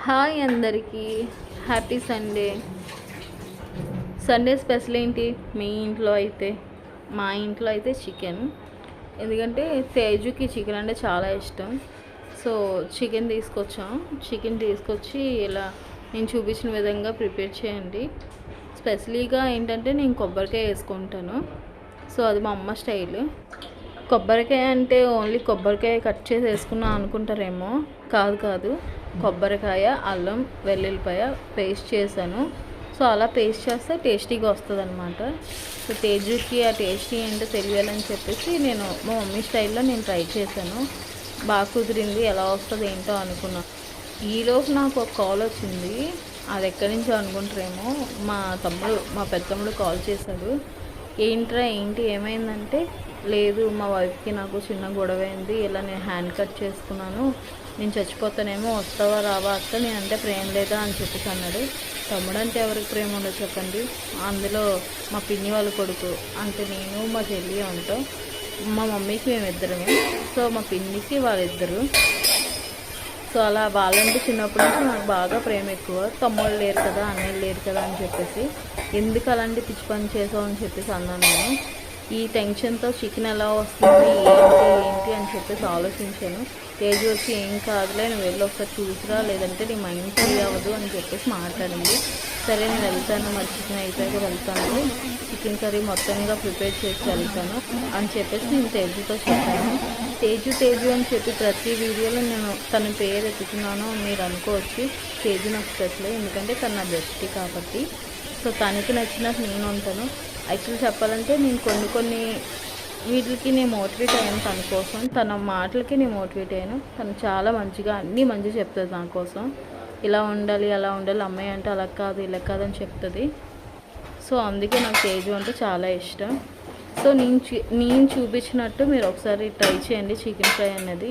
Hi అందరికీ, happy Sunday. Sunday special ఏంటి మా ఇంట్లో అయితే చికెన్. ఎందుకంటే తేజుకి చికెన్ అంటే చాలా ఇష్టం. సో చికెన్ తీసుకొచ్చి ఇలా నేను చూపించిన విధంగా ప్రిపేర్ చేయండి. స్పెషలీగా ఏంటంటే నేను కొబ్బరికాయ వేసుకుంటాను. సో అది మా అమ్మ స్టైల్. కొబ్బరికాయ అంటే ఓన్లీ కొబ్బరికాయ కట్ చేసి వేసుకున్నా అనుకుంటారేమో. కాదు, కొబ్బరికాయ, అల్లం, వెల్లుల్లిపాయ పేస్ట్ చేశాను. సో అలా పేస్ట్ చేస్తే టేస్టీగా వస్తుంది అనమాట. సో తేజుకి ఆ టేస్టీ ఏంటో తెలియాలని చెప్పేసి నేను మా మమ్మీ స్టైల్లో నేను ట్రై చేశాను. బాగా కుదిరింది. ఎలా వస్తుంది ఏంటో అనుకున్నాను. ఈలోపు నాకు ఒక కాల్ వచ్చింది. అది ఎక్కడి నుంచో అనుకుంటారేమో. మా పెద్ద తమ్ముడు కాల్ చేశాడు. ఏంటి ఏమైందంటే, లేదు మా వైఫ్కి నాకు చిన్న గొడవ అయింది, ఇలా నేను హ్యాండ్ కట్ చేసుకున్నాను, నేను చచ్చిపోతానేమో, వస్తావా రావా అక్క, నేనంటే ప్రేమ లేదా అని చెప్పేసి అన్నాడు. తమ్ముడు అంటే ఎవరికి ప్రేమ ఉండదు చెప్పండి. అందులో మా పిన్ని వాళ్ళ కొడుకు అంటే నేను మా చెల్లి ఉంటాం. మా మమ్మీకి మేమిద్దరమే. సో మా పిన్నికి వాళ్ళిద్దరు. సో అలా వాళ్ళంటే చిన్నప్పటి నుంచి నాకు బాగా ప్రేమ ఎక్కువ. తమ్ముళ్ళు లేరు కదా, అన్నయ్యలు లేరు కదా అని చెప్పేసి ఎందుకు అలాంటి పిచ్చి పని చేసావు అని చెప్పేసి అన్నాను నేను. ఈ టెన్షన్తో చికెన్ ఎలా వస్తుంది ఏంటి అని చెప్పేసి ఆలోచించాను. తేజు వచ్చి ఏం కాదులే, నువ్వు వెళ్ళి ఒకసారి చూసిరా, లేదంటే నీ మైండ్ ఫ్రీ అవ్వదు అని చెప్పేసి మాట్లాడింది. సరే నేను వెళ్తాను, మరి చికెన్ అయిపోయాక వెళ్తాను, చికెన్ కర్రీ మొత్తంగా ప్రిపేర్ చేసి వెళ్తాను అని చెప్పేసి నేను తేజుతో చెప్పాను. తేజు అని చెప్పి ప్రతి వీడియోలో నేను తన పేరు ఎత్తుకున్నాను మీరు అనుకోవచ్చు. తేజు నాకు స్పెషల్, ఎందుకంటే తను నా బెస్టీ కాబట్టి. సో తనకి నచ్చినట్టు నేను ఉంటాను. యాక్చువల్లీ చెప్పాలంటే నేను కొన్ని వీటికి నేను మోటివేట్ అయ్యాను తన కోసం. తన మాటలకి నేను మోటివేట్ అయ్యాను. తను చాలా మంచిగా అన్నీ మంచిగా చెప్తుంది నా కోసం. ఇలా ఉండాలి, అలా ఉండాలి, అమ్మాయి అంటే అలా కాదు ఇలా కాదని చెప్తుంది. సో అందుకే నాకు తేజు అంటే చాలా ఇష్టం. సో నేను చూపించినట్టు మీరు ఒకసారి ట్రై చేయండి చికెన్ ఫ్రై అన్నది.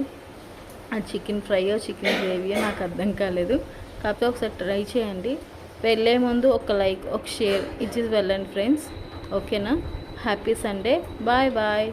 ఆ చికెన్ ఫ్రైయో చికెన్ గ్రేవీయో నాకు అర్థం కాలేదు. కాకపోతే ఒకసారి ట్రై చేయండి. వెళ్ళే ముందు ఒక లైక్, ఒక షేర్ ఇచ్చేసి వెళ్ళండి ఫ్రెండ్స్. ఓకేనా? Happy Sunday. బాయ్.